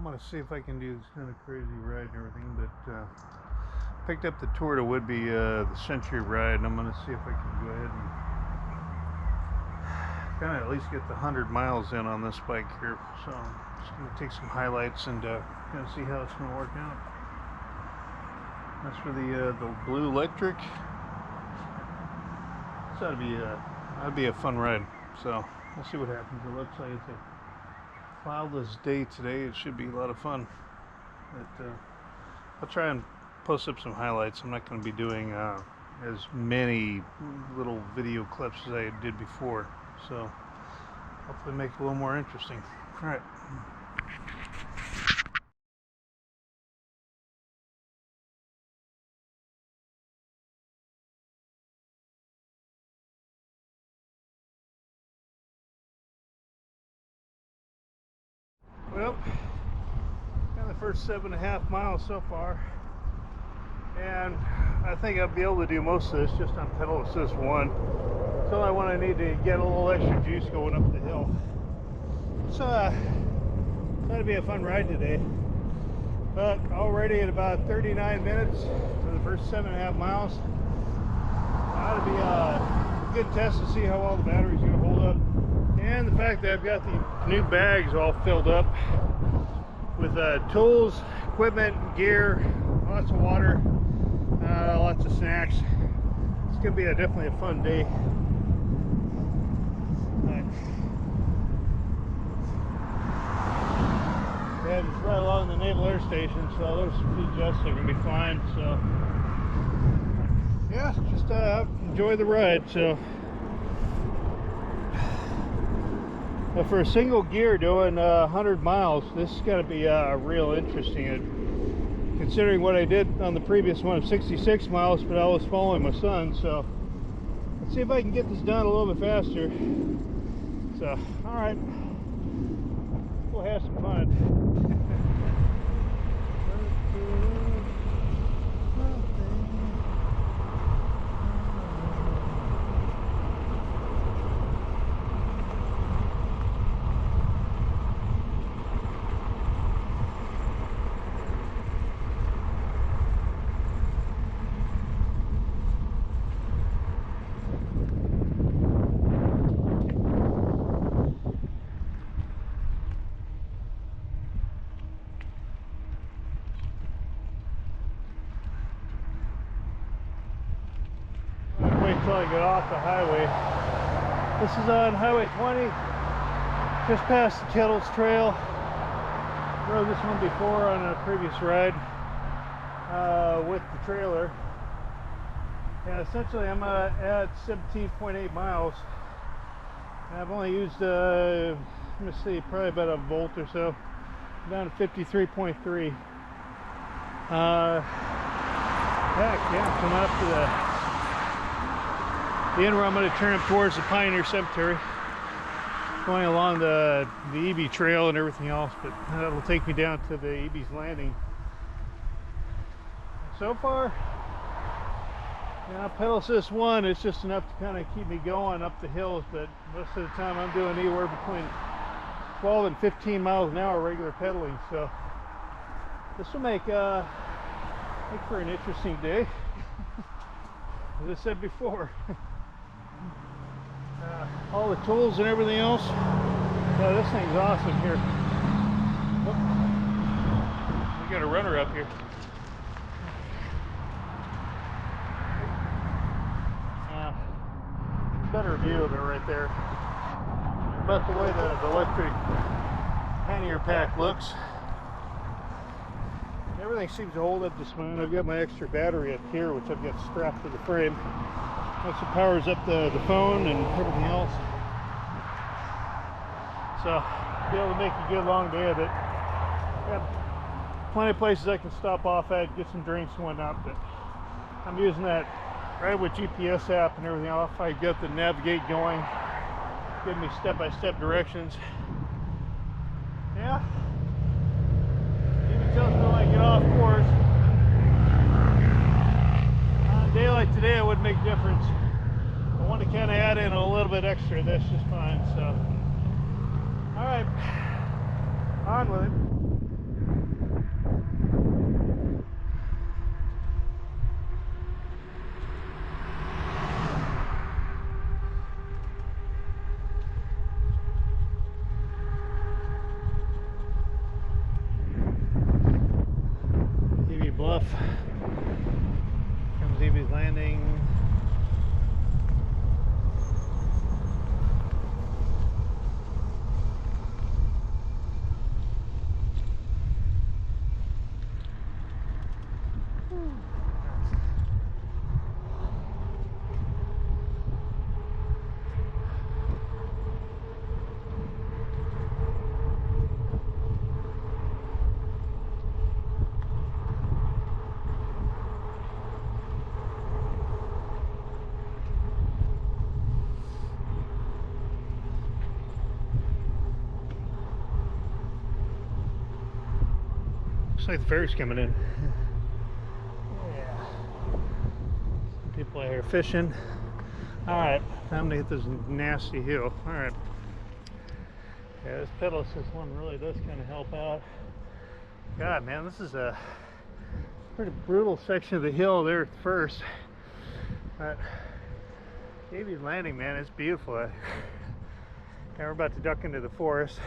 I'm gonna see if I can do this kind of crazy ride and everything, but picked up the Tour to Whidbey, the Century ride, and I'm gonna see if I can go ahead and kind of at least get the 100 miles in on this bike here. So I'm just gonna take some highlights and kind of see how it's gonna work out. That's for the blue Lectric. This that'd be a fun ride. So we'll see what happens. It looks like it's a cloudless day today. It should be a lot of fun. But I'll try and post up some highlights. I'm not going to be doing as many little video clips as I did before. So hopefully make it a little more interesting. All right. Well, got the first 7.5 miles so far, and I think I'll be able to do most of this just on pedal assist 1. It's only when I need to get a little extra juice going up the hill. So that'll be a fun ride today. But already at about 39 minutes for the first 7.5 miles, that'll be a good test to see how well the battery's going to hold up. And the fact that I've got the new bags all filled up with tools, equipment, gear, lots of water, lots of snacks. It's going to be definitely a fun day. Yeah, just right along the Naval Air Station, so those speed adjusts are going to be fine. So yeah, just enjoy the ride. So. But for a single gear doing 100 miles, this is going to be real interesting. Considering what I did on the previous one of 66 miles, but I was following my son, so let's see if I can get this done a little bit faster. So, all right, we'll have some fun. Until I get off the highway. This is on Highway 20, just past the Kettles Trail. Rode this one before on a previous ride with the trailer. And essentially I'm at 17.8 miles. And I've only used, let me see, probably about a volt or so. I'm down to 53.3. Heck yeah, coming up to the end where I'm going to turn up towards the Pioneer Cemetery, going along the EB trail and everything else, but that'll take me down to the EB's landing. So far, pedal assist 1 is just enough to kind of keep me going up the hills, but most of the time I'm doing anywhere between 12 and 15 miles an hour regular pedaling, so this will make for an interesting day, as I said before. All the tools and everything else. This thing's awesome here. Oh, we got a runner up here. Better view of it right there. About the way the electric pannier pack looks. Everything seems to hold up just fine. I've got my extra battery up here, which I've got strapped to the frame. Also powers up the phone and everything else. So, be able to make a good long day of it. Got plenty of places I can stop off at, get some drinks and whatnot, but I'm using that Ridewithgps app and everything else. I get the navigate going, give me step-by-step directions. Yeah. Even tells me when I get off course. On a day like today, it wouldn't make a difference. I want to kind of add in a little bit extra. That's just fine. So, all right, on with it. off. Comes Evie's Landing. Looks like the ferry's coming in. Yeah. Some people out here fishing. Alright, time to hit this nasty hill. Alright. Yeah, this pedal assist one really does kind of help out. God, man, this is a pretty brutal section of the hill there at first. But Evie's Landing, man, it's beautiful. Now we're about to duck into the forest.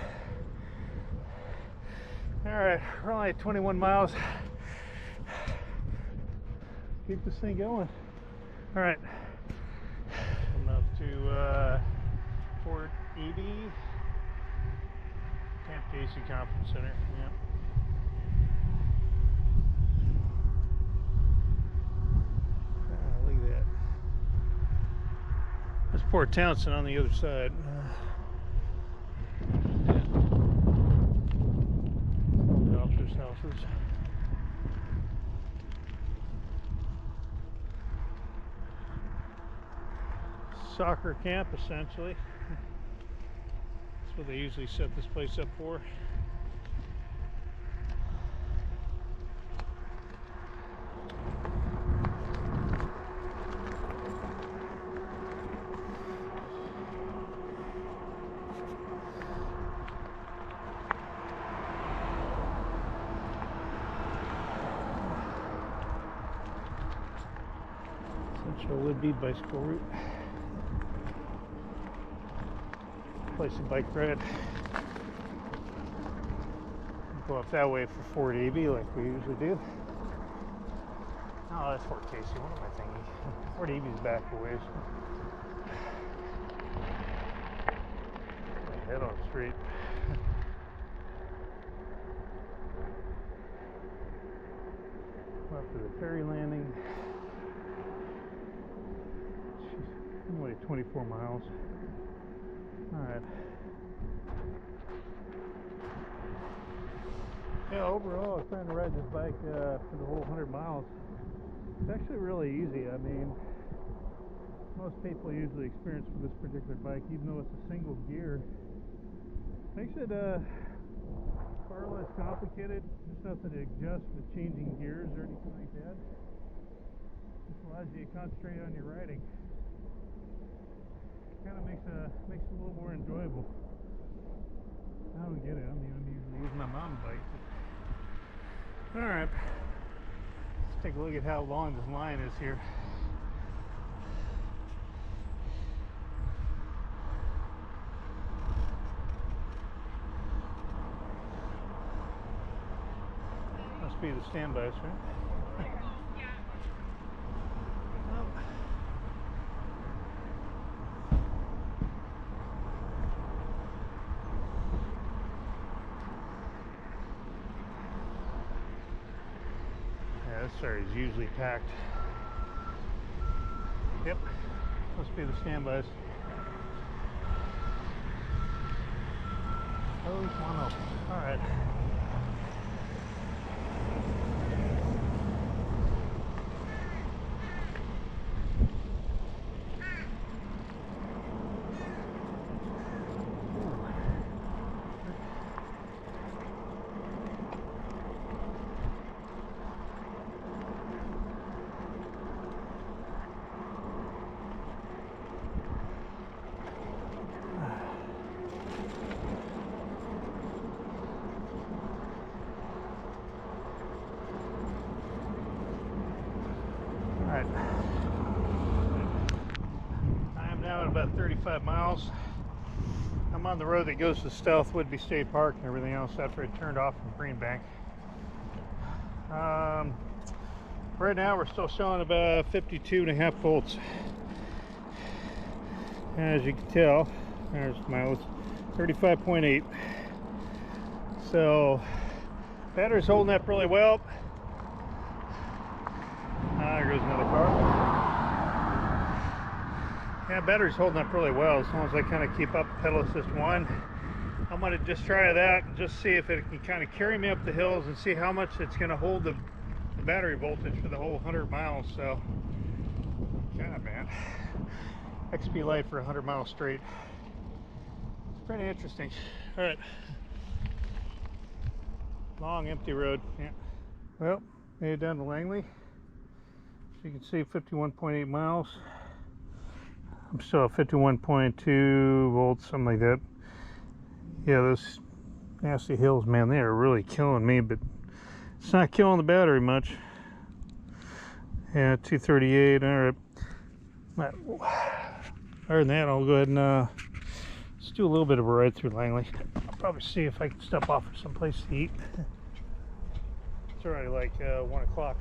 Alright, we're only at 21 miles. Keep this thing going. Alright. I'm up to Fort Whidbey. Camp Casey Conference Center. Yep. Look at that. There's Port Townsend on the other side. Houses. Soccer camp, essentially. That's what they usually set this place up for. Whidbey bicycle route. Place a bike ride. Go up that way for Fort Whidbey like we usually do. Oh, that's Fort Casey. What am I thinking? Fort Whidbey's back a ways. Head on straight. Up to the ferry landing. Only 24 miles. Alright. Yeah, overall, I was trying to ride this bike for the whole 100 miles. It's actually really easy. I mean, most people usually experience with this particular bike, even though it's a single gear, makes it far less complicated. There's nothing to adjust with changing gears or anything like that. Just allows you to concentrate on your riding. Kind of makes it a little more enjoyable. I don't get it. I'm usually using my mountain bike. All right, let's take a look at how long this line is here. Must be the standbys, right? This area is usually packed. Yep, must be the standbys. Oh, there's one open. All right. I am now at about 35 miles. I'm on the road that goes to South Whidbey State Park and everything else after I turned off from Greenbank. Right now we're still showing about 52.5 volts. As you can tell, there's miles, 35.8. So battery's holding up really well. There goes another car. Yeah, battery's holding up really well as long as I kind of keep up pedal assist 1. I'm going to just try that and just see if it can kind of carry me up the hills and see how much it's going to hold the battery voltage for the whole 100 miles. So, God, man, XP Lite for 100 miles straight. It's pretty interesting. All right, long empty road. Yeah. Well, made it down to Langley. As you can see, 51.8 miles. I'm still at 51.2 volts, something like that. Yeah, those nasty hills, man, they are really killing me, but it's not killing the battery much. Yeah, 238. All right. Other than that, I'll go ahead and let's do a little bit of a ride through Langley. I'll probably see if I can stop off at some place to eat. It's already like 1 o'clock.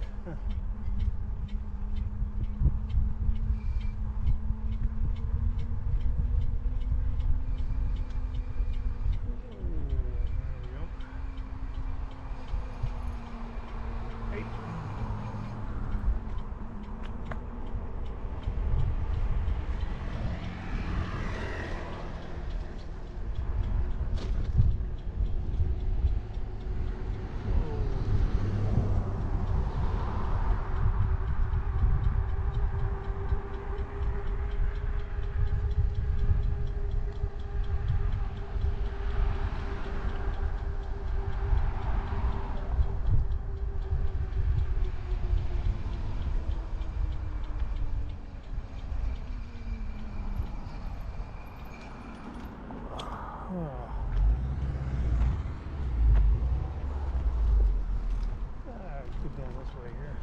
Get down this way here.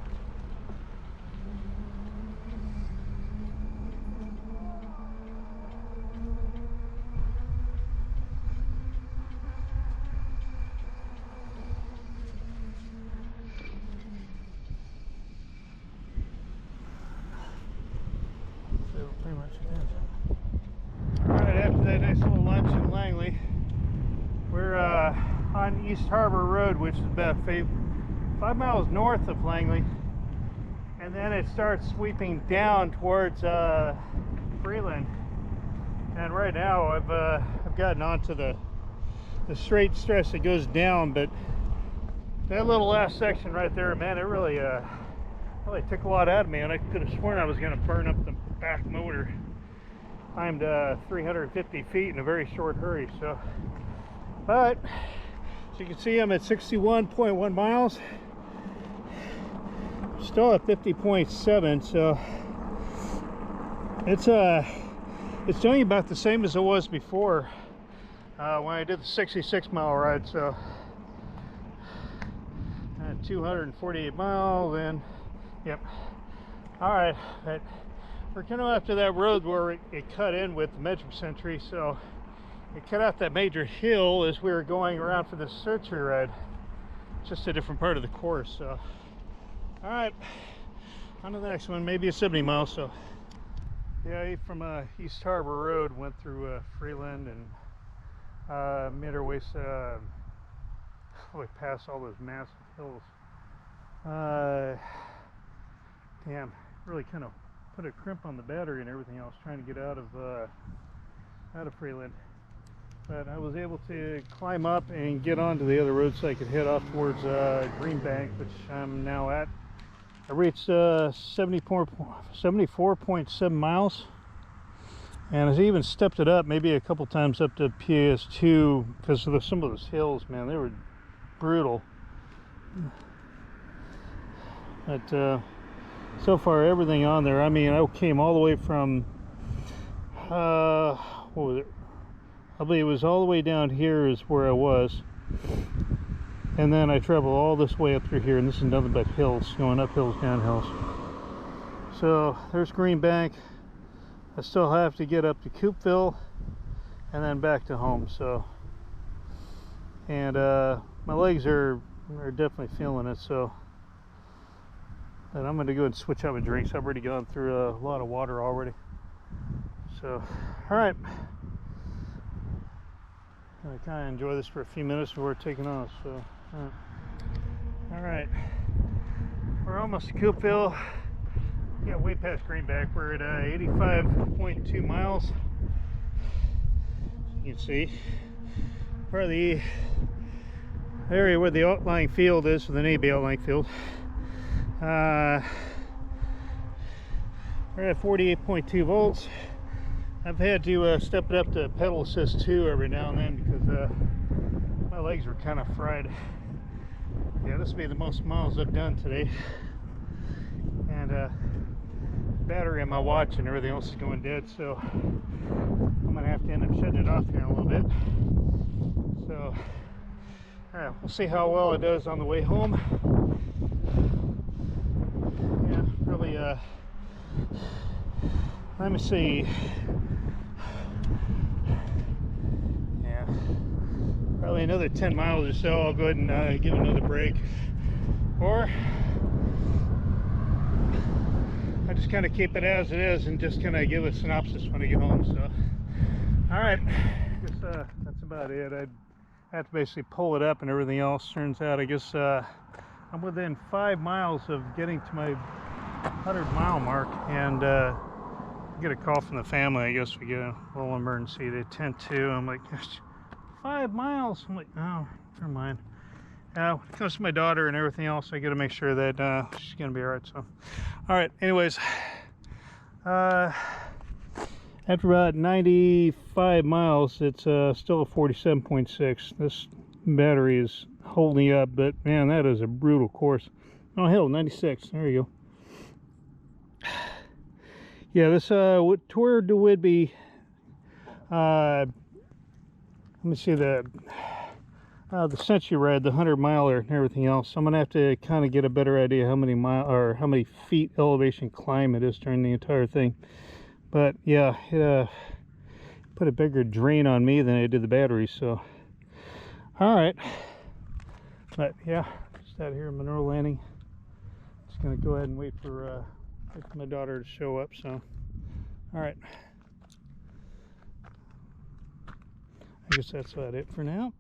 So pretty much it is. Alright, after that nice little lunch in Langley, we're on East Harbor Road, which is about 5 miles north of Langley, and then it starts sweeping down towards Freeland. And right now I've gotten onto the straight stretch that goes down, but that little last section right there, man, it really took a lot out of me, and I could have sworn I was going to burn up the back motor. Climbed 350 feet in a very short hurry. So, but as you can see, I'm at 61.1 miles. Still at 50.7, so it's doing about the same as it was before when I did the 66-mile ride. So 248 miles, and yep. All right, but we're kind of after that road where it cut in with the measurement century, so it cut out that major hill as we were going around for this search ride. Just a different part of the course. So, all right, on to the next one. Maybe a 70 miles. So, yeah, from East Harbor Road went through Freeland and made our way past all those massive hills. Damn, really kind of put a crimp on the battery and everything else trying to get out of Freeland. But I was able to climb up and get onto the other road so I could head off towards Green Bank, which I'm now at. I reached 74.7 miles, and I even stepped it up maybe a couple times up to PS2 because of some of those hills, man, they were brutal. But so far everything on there, I mean, I came all the way from what was it? I believe it was all the way down here is where I was, and then I traveled all this way up through here, and this is nothing but hills, going up hills, down hills. So there's Green Bank. I still have to get up to Coopville and then back to home. So, and my legs are definitely feeling it. So But I'm going to go and switch out my drinks. I've already gone through a lot of water already. So, all right. I kind of enjoy this for a few minutes before taking off. So, all right. We're almost to Coopville. Yeah, way past Greenback. We're at 85.2 miles. You can see where the area where the outlying field is, for the Navy outlying field. We're at 48.2 volts. I've had to step it up to pedal assist 2 every now and then because my legs were kind of fried. Yeah, this will be the most miles I've done today. And battery on my watch and everything else is going dead, so I'm gonna have to end up shutting it off here in a little bit. So, all right, we'll see how well it does on the way home. Yeah, really. Let me see. Yeah, probably another 10 miles or so. I'll go ahead and give another break, or I just kind of keep it as it is and just kind of give a synopsis when I get home. So, all right, I guess that's about it. I'd have to basically pull it up and everything else. Turns out, I guess I'm within 5 miles of getting to my 100-mile mark, and get a call from the family. I guess we get a little emergency. They tend to. I'm like, 5 miles. I'm like, oh, never mind. When it comes to my daughter and everything else, I got to make sure that she's gonna be all right. So, all right. Anyways, after about 95 miles, it's still a 47.6. This battery is holding up, but man, that is a brutal course. Oh hell, 96. There you go. Yeah, this tour to Whidbey. Let me see the Century Ride, the 100-miler, and everything else. I'm gonna have to kind of get a better idea how many how many feet elevation climb it is during the entire thing. But yeah, it put a bigger drain on me than it did the battery. So, all right. But yeah, just out here in Monroe Landing. Just gonna go ahead and wait for my daughter to show up. So, all right. I guess that's about it for now.